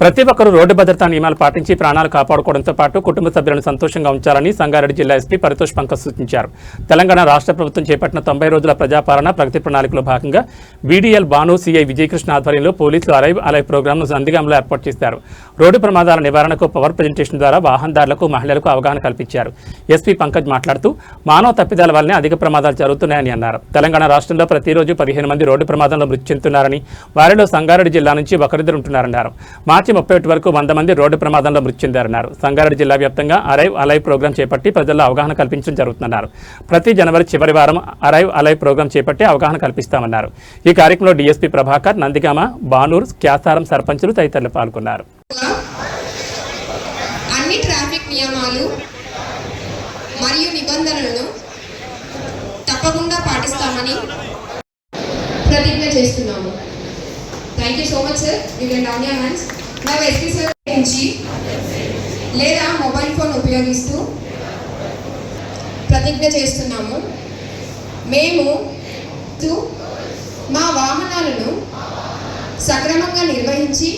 ప్రతి ఒక్కరూ రోడ్డు భద్రతా నియమాలు పాటించి ప్రాణాలు కాపాడుకోవడంతో పాటు కుటుంబ సభ్యులను సంతోషంగా ఉంచాలని సంగారెడ్డి జిల్లా ఎస్పీ పరితోష్ పంకజ్ సూచించారు. తెలంగాణ రాష్ట్ర ప్రభుత్వం చేపట్టిన 90 రోజుల ప్రజాపాలన ప్రగతి ప్రణాళికలో భాగంగా వీడీఎల్ బాను సిఐ విజయకృష్ణ ఆధ్వర్యంలో పోలీసులు అలైవ్ ప్రోగ్రాంను నందిగాంలో ఏర్పాటు చేశారు. రోడ్డు ప్రమాదాల నివారణకు పవర్ ప్రజెంటేషన్ ద్వారా వాహనదారులకు మహిళలకు అవగాహన కల్పించారు. ఎస్పీ పంకజ్ మాట్లాడుతూ మానవ తప్పిదాల వల్లనే అధిక ప్రమాదాలు జరుగుతున్నాయని అన్నారు. తెలంగాణ రాష్ట్రంలో ప్రతిరోజు 15 మంది రోడ్డు ప్రమాదంలో మృతి చెందుతున్నారని, వారిలో సంగారెడ్డి జిల్లా నుంచి ఒకరిద్దరు ఉంటున్నారన్నారు. మార్చి 31 వరకు 100 మంది రోడ్డు ప్రమాదంలో మృతి చెందారన్నారు. సంగారెడ్డి జిల్లా వ్యాప్తంగా అలైవ్ ప్రోగ్రాం చేపట్టి ప్రజల్లో అవగాహన కల్పించడం జరుగుతుందన్నారు. ప్రతి జనవరి చివరి వారం అలైవ్ ప్రోగ్రాం చేపట్టి అవగాహన కల్పిస్తామన్నారు. ఈ కార్యక్రమంలో డీఎస్పీ ప్రభాకర్, నందిగామ, బానూర్, క్యాసారం సర్పంచులు తదితరులు పాల్గొన్నారు. అన్ని ట్రాఫిక్ నియమాలు మరియు నిబంధనలను తప్పకుండా పాటిస్తామని ప్రతిజ్ఞ చేస్తున్నాము. Thank you so much sir. You can down your hands. నా ఎస్పీ సార్ నుంచి లేదా మొబైల్ ఫోన్ ఉపయోగిస్తూ ప్రతిజ్ఞ చేస్తున్నాము. మేము మా వాహనాలను సక్రమంగా నిర్వహించి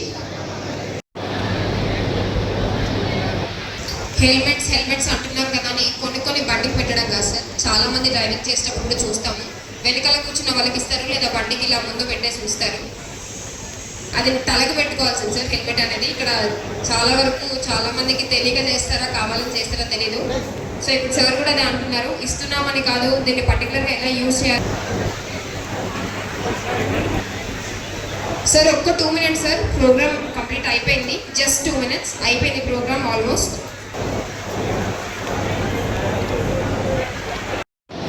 హెల్మెట్స్ అంటున్నారు కదా అని కొన్ని బండికి పెట్టడం కాదు సార్. చాలా మంది డ్రైవింగ్ చేసేటప్పుడు చూస్తాము, వెనకాల కూర్చున్న వాళ్ళకి ఇస్తారు లేదా బండికి ఇలా ముందు పెట్టేసి ఉంచుతారు. అది తలకు పెట్టుకోవాల్సింది సార్ హెల్మెట్ అనేది. ఇక్కడ చాలా మందికి తెలియక చేస్తారా కావాలని చేస్తారా తెలీదు. సో ఇప్పుడు సార్ కూడా అదే అంటున్నారు, ఇస్తున్నామని కాదు, దీన్ని పర్టికులర్గా ఎలా యూజ్ చేయాలి సార్. ఒక్క 2 minutes సార్, ప్రోగ్రామ్ కంప్లీట్ అయిపోయింది. జస్ట్ 2 minutes అయిపోయింది ప్రోగ్రామ్ ఆల్మోస్ట్.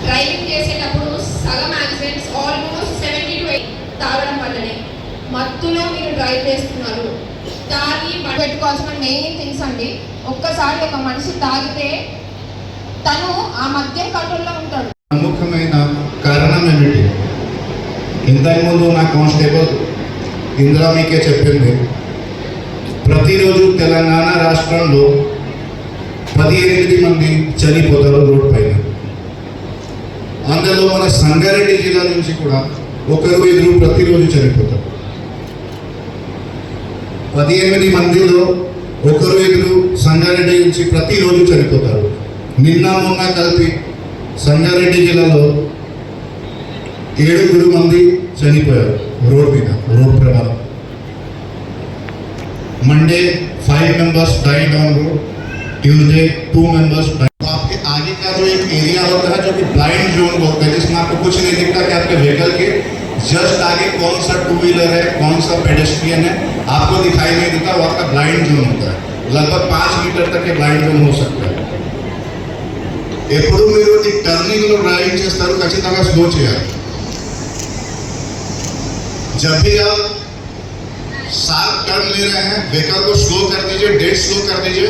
డ్రైవింగ్ చేసేటప్పుడు సగం యాక్సిడెంట్స్ ఆల్మోస్ట్ 70 to 80 తాగడం వల్లనే. మత్తులో మీరు డ్రైవ్ చేస్తున్నారు, తాగి పెట్టుకోవాల్సిన మెయిన్ థింగ్స్ అండి. ఒక్కసారి ఒక మనిషి తాగితే తను ఆ మద్యం కంట్రోల్లో ఉంటాడు. ప్రముఖమైన కారణం ఏమిటి? ఇంతకుముందు నా కానిస్టేబుల్ ఇందిరా మీకే చెప్పింది, ప్రతిరోజు తెలంగాణ రాష్ట్రంలో 18 మంది చనిపోతారు రోడ్ పైన. అందులో మన సంగారెడ్డి జిల్లా నుంచి కూడా 1-2 ప్రతిరోజు చనిపోతారు. 18 మందిలో 1-2 సంగారెడ్డి నుంచి ప్రతిరోజు చనిపోతారు. నిన్న మొన్న కలిపి సంగారెడ్డి జిల్లాలో 7 మంది చనిపోయారు రోడ్ మీద, రోడ్ ప్రమాదం. Monday 5 members died on road, Tuesday 2 members died. तो आपके आगे का जो एक एरिया होता है जो कि ब्लाइंड जोन बोलते हैं, जिसमें आपको कुछ नहीं दिखता कि आपके व्हीकल के जस्ट आगे कौन सा 2 व्हीलर है, कौन सा पेडेस्ट्रियन है, आपको दिखाई नहीं देता. वो आपका ब्लाइंड जोन होता है. लगभग 5 मीटर तक के ब्लाइंड जोन हो सकता है. ఎప్పుడు మీరు ఈ టర్నింగ్లో డ్రైవింగ్ చేస్తారు, ఖచ్చితంగా స్లో చేయాలి. जब भी आप शार्प टर्न ले रहे हैं, व्हीकल को स्लो कर दीजिए, डेड स्लो कर दीजिए.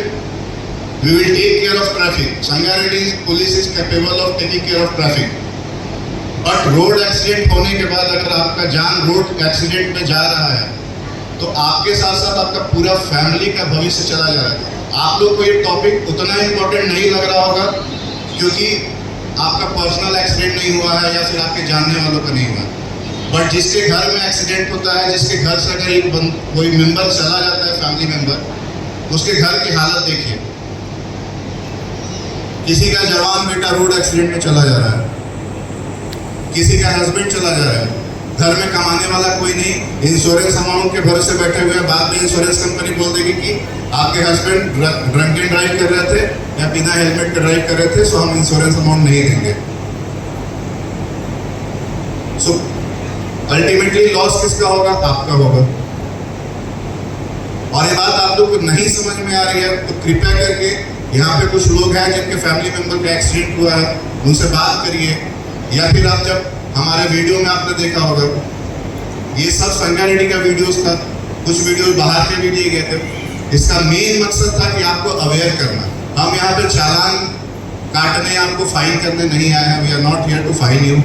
We will take care of traffic. Sangareddy police is capable of taking care of traffic. But road accident होने के बाद अगर आपका जान रोड एक्सीडेंट में जा रहा है तो आपके साथ साथ आपका पूरा फैमिली का भविष्य चला जा रहा है. आप लोग को ये टॉपिक उतना इम्पोर्टेंट नहीं लग रहा होगा क्योंकि आपका पर्सनल एक्सीडेंट नहीं हुआ है या फिर आपके जानने वालों का नहीं हुआ. बट जिसके घर में एक्सीडेंट होता है, जिसके घर से अगर एक कोई मेंबर चला जाता है, फैमिली मेंबर, उसके घर की हालत देखिए. किसी का जवान बेटा रोड एक्सीडेंट में चला जा रहा है, किसी का हस्बैंड चला जा रहा है, घर में कमाने वाला कोई नहीं, इंश्योरेंस अमाउंट के भरोसे बैठे हुए हैं. बाद में इंश्योरेंस कंपनी बोल देगी कि आपके हस्बैंड ड्रंक एंड ड्राइव कर रहे थे या बिना हेलमेट के ड्राइव कर रहे थे, सो हम इंश्योरेंस अमाउंट नहीं देंगे. सो अल्टीमेटली लॉस किसका होगा? आपका होगा. और ये बात आप लोग को नहीं समझ में आ रही है तो कृपया करके यहाँ पे कुछ लोग हैं जिनके फैमिली मेंबर का एक्सीडेंट हुआ है, उनसे बात करिए. या फिर आप जब हमारे वीडियो में आपने देखा होगा, ये सब संगारेड्डी का वीडियोस था, कुछ वीडियो बाहर के भी दिए गए थे. इसका मेन मकसद था कि आपको अवेयर करना. हम यहाँ पे चालान काटने, आपको फाइन करने नहीं आए हैं. We are not here to fine you.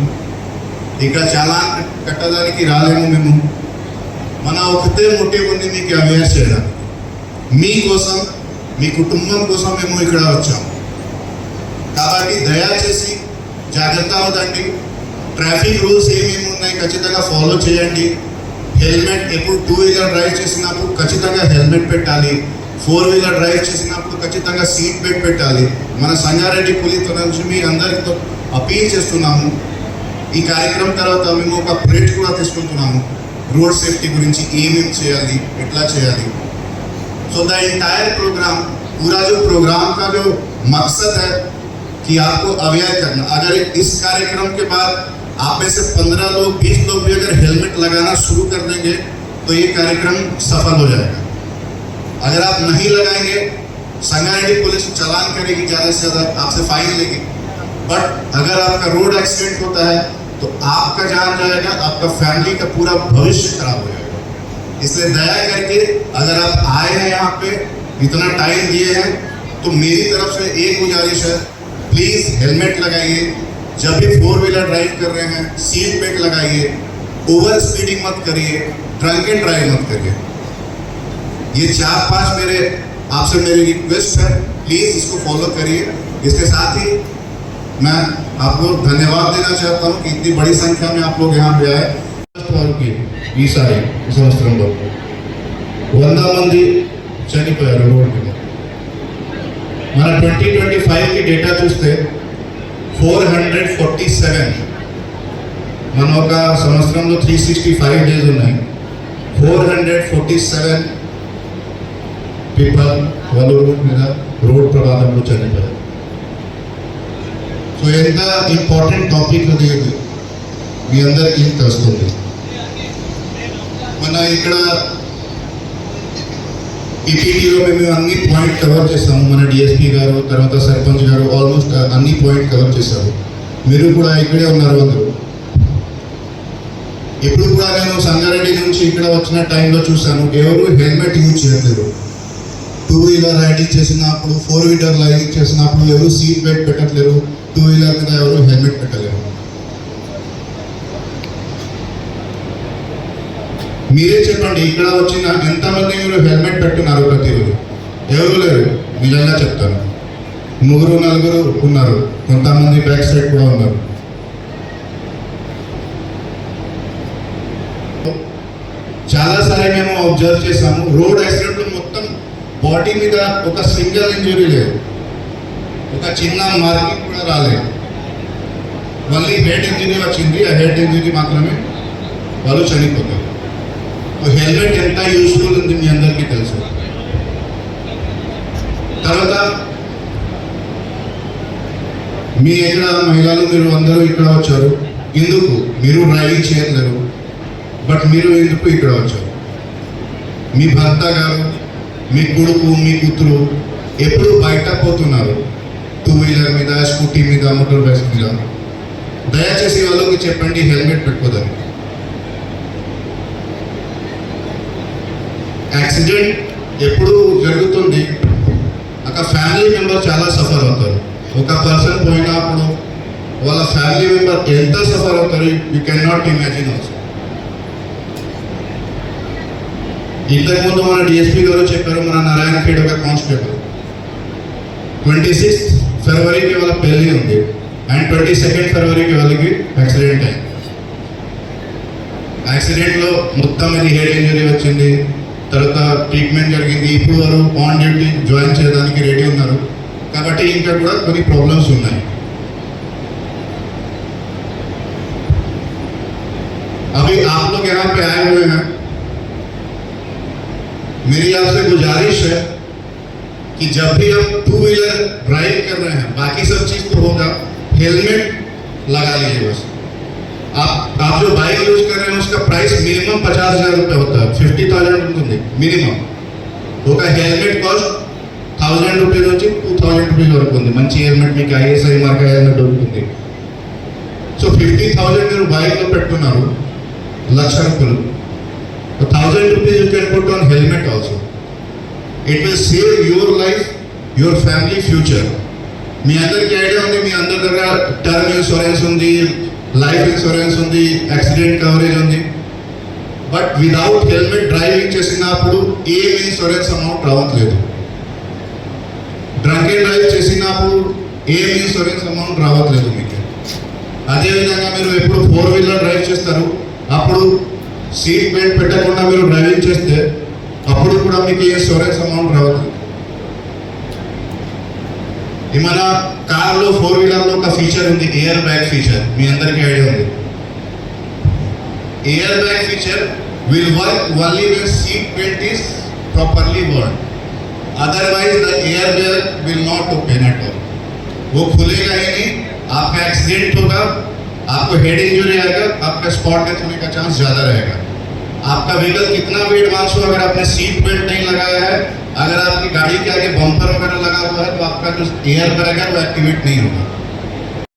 ఇక్కడ చాలాన్ కట్టడానికి రాలేము మేము. మన ఒకటే మోటివ్ ఉంది, మీకు అవేర్ చేయడానికి, మీకోసం, మీ కుటుంబం కోసం మేము ఇక్కడ వచ్చాము. కాబట్టి దయచేసి జాగ్రత్త అవ్వదండి. ట్రాఫిక్ రూల్స్ ఏమేమి ఉన్నాయి ఖచ్చితంగా ఫాలో చేయండి. హెల్మెట్ ఎప్పుడు 2 వీలర్ డ్రైవ్ చేసినప్పుడు ఖచ్చితంగా హెల్మెట్ పెట్టాలి, 4 వీలర్ డ్రైవ్ చేసినప్పుడు ఖచ్చితంగా సీట్ బెల్ట్ పెట్టాలి. మన సంగారెడ్డి పోలీస్ నుంచి మీ అందరితో అపీల్ చేస్తున్నాము. ఈ కార్యక్రమం తర్వాత మేము ఒక ప్లేట్ కూడా తీసుకుంటున్నాము रोड सेफ्टी गुరించి ఏమేం చేయాలి, ఎట్లా చేయాలి. सो द एंटायर प्रोग्राम, पूरा जो प्रोग्राम का जो मकसद है कि आपको अवेयर करना. अगर इस कार्यक्रम के बाद आप में से 15 लोग 20 लोग भी अगर हेलमेट लगाना शुरू कर देंगे तो ये कार्यक्रम सफल हो जाएगा. अगर आप नहीं लगाएंगे संगारेड्डी पुलिस चालान करेगी, ज़्यादा से ज़्यादा आपसे फाइन लेगी. बट अगर आपका रोड एक्सीडेंट होता है तो आपका जान जाएगा, आपका फैमिली का पूरा भविष्य खराब हो जाएगा. इसलिए दया करके अगर आप आए हैं यहाँ पे, इतना टाइम दिए हैं, तो मेरी तरफ से एक गुजारिश है, प्लीज़ हेलमेट लगाइए. जब भी 4 व्हीलर ड्राइव कर रहे हैं सीट बेल्ट लगाइए, ओवर स्पीडिंग मत करिए, ड्रंक एंड ड्राइव मत करिए. ये 4-5 आपसे मेरी रिक्वेस्ट है, प्लीज़ इसको फॉलो करिए. इसके साथ ही मैं आपको धन्यवाद देना चाहता हूँ कि इतनी बड़ी संख्या में आप लोग यहाँ पे आए. ఈసారి ఈ సంవత్సరంలో 100 మంది చనిపోయారు రోడ్ మీద. మన 2025కి డేటా చూస్తే 447. మన ఒక సంవత్సరంలో 365 డేస్ ఉన్నాయి. 447 పీపుల్ వాళ్ళు మీద రోడ్ ప్రమాదంలో చనిపోయారు. సో ఎంత ఇంపార్టెంట్ టాపిక్ అది మీ అందరికీ తెలుస్తుంది. మన ఇక్కడ ఈపీటీలో మేము అన్ని పాయింట్ కవర్ చేస్తాము. మన డిఎస్పీ గారు, తర్వాత సర్పంచ్ గారు ఆల్మోస్ట్ అన్ని పాయింట్ కవర్ చేశారు. మీరు కూడా ఇక్కడే ఉన్నారు అందరూ. ఎప్పుడు కూడా నేను సంగారెడ్డి నుంచి ఇక్కడ వచ్చిన టైంలో చూశాను, ఎవరు హెల్మెట్ యూజ్ చేయట్లేదు. 2 వీలర్ రైడింగ్ చేసినప్పుడు, 4 వీలర్ రైడింగ్ చేసినప్పుడు ఎవరు సీట్ బెల్ట్ పెట్టట్లేరు, 2 వీలర్ మీద ఎవరు హెల్మెట్ పెట్టలేరు. మీరే చెప్పండి, ఇక్కడ వచ్చిన ఎంతమంది మీరు హెల్మెట్ పెట్టున్నారు ప్రతిరోజు? ఎవరు లేరు, నిజంగా చెప్తాను. 3-4 ఉన్నారు, కొంతమంది బ్యాక్ సైడ్ కూడా ఉన్నారు. చాలాసారి మేము అబ్జర్వ్ చేసాము, రోడ్ యాక్సిడెంట్లో మొత్తం బాడీ మీద ఒక సింగిల్ ఇంజురీ లేదు, ఒక చిన్న మార్కింగ్ కూడా రాలేదు. మళ్ళీ హెడ్ ఇంజురీ వచ్చింది, ఆ హెడ్ ఇంజురీ మాత్రమే వాళ్ళు చనిపోతారు. హెల్మెట్ ఎంత యూస్ఫుల్ ఉంది మీ అందరికీ తెలుసు. తర్వాత మీ ఇక్కడ మహిళలు మీరు అందరూ ఇక్కడ వచ్చారు, ఎందుకు? మీరు డ్రైవింగ్ చేయలేరు, బట్ మీరు ఎందుకు ఇక్కడ వచ్చారు? మీ భర్త గారు, మీ కొడుకు, మీ కూతురు ఎప్పుడు బయట పోతున్నారు, 2 వీలర్ మీద, స్కూటీ మీద, మోటార్ బైక్ మీద. దయచేసి వాళ్ళకి చెప్పండి హెల్మెట్ పెట్టుకోదని. యాక్సిడెంట్ ఎప్పుడు జరుగుతుంది, ఒక ఫ్యామిలీ మెంబర్ చాలా సఫర్ అవుతారు. ఒక పర్సన్ పోయినప్పుడు వాళ్ళ ఫ్యామిలీ మెంబర్ ఎంత సఫర్ అవుతారు, you can not imagine also. ఇంతకుముందు మన డిఎస్పీ గారు చెప్పారు, మన నారాయణఖేడ్ ఒక కానిస్టేబుల్ 26 ఫిబ్రవరికి వాళ్ళ పెళ్ళి ఉంది అండ్ 22 ఫిబ్రవరికి వాళ్ళకి యాక్సిడెంట్ అయింది. యాక్సిడెంట్లో మొత్తం ఇది హెడ్ ఇంజరీ వచ్చింది, తర్వాత ట్రీట్మెంట్ జరిగింది. ఇప్పుడు వారు ఆన్ డ్యూటీ జాయిన్ చేయడానికి రెడీ ఉన్నారు. కాబట్టి ఇంకా కూడా కొన్ని ప్రాబ్లమ్స్ ఉన్నాయి. अभी आप लोग यहाँ पे आए हुए हैं, मेरी आपसे गुजारिश है कि जब भी आप 2 व्हीलर ड्राइव कर रहे हैं, बाकी सब चीज तो होगा, हेलमेट लगा लीजिए बस. आप जो बाइक यूज कर रहे हैं उसका प्राइस मिनिमम 50,000 रुपये होता है, 50,000 ఉంటుంది మినిమం. ఒక హెల్మెట్ కాస్ట్ 1,000 రూపీస్ నుంచి 2,000 రూపీస్ వరకు ఉంది. మంచి హెల్మెట్ మీకు ఐఎస్ఐ మార్క్ హెల్మెట్ దొరుకుతుంది. సో 50,000 మీరు బైక్లో పెట్టుకున్నారు, 1,00,000 రూపాయలు. 1,000 rupees you can put on helmet also. It will save your life, your family future. మీ అందరికీ ఐడియా ఉంది, మీ అందరి దగ్గర టర్మ్ ఇన్సూరెన్స్ ఉంది, లైఫ్ ఇన్సూరెన్స్ ఉంది, యాక్సిడెంట్ కవరేజ్ ఉంది. బట్ విదౌట్ హెల్మెట్ డ్రైవింగ్ చేసినప్పుడు ఏం ఇన్సూరెన్స్ అమౌంట్ రావట్లేదు. డ్రంక్ అండ్ డ్రైవ్ చేసినప్పుడు ఏం ఇన్సూరెన్స్ అమౌంట్ రావట్లేదు మీకు. అదేవిధంగా మీరు ఎప్పుడు 4 వీలర్ డ్రైవ్ చేస్తారు, అప్పుడు సీట్ బెల్ట్ పెట్టకుండా మీరు డ్రైవింగ్ చేస్తే అప్పుడు కూడా మీకు ఏ ఇన్సూరెన్స్ అమౌంట్ రాదు. ఈ మన కార్లో 4-వీలర్లో ఒక ఫీచర్ ఉంది, ఎయిర్ బ్యాగ్ ఫీచర్. మీ అందరికీ ఐడియా ఉంది. Air bag feature will work only when seat belt is properly worn. Otherwise the airbag will not open at all. वो खुलेगा ही नहीं, आपका एक्सीडेंट होगा, आपको हेड इंजरी आएगा, आपका स्पॉट डेथ होने का चांस ज़्यादा रहेगा. आपका व्हीकल कितना भी एडवांस हो, अगर आपने सीट बेल्ट नहीं लगाया है, अगर आपकी गाड़ी के आगे बम्पर वगैरह लगा हुआ है, तो आपका जो एयर बैग है वो एक्टिवेट नहीं होगा.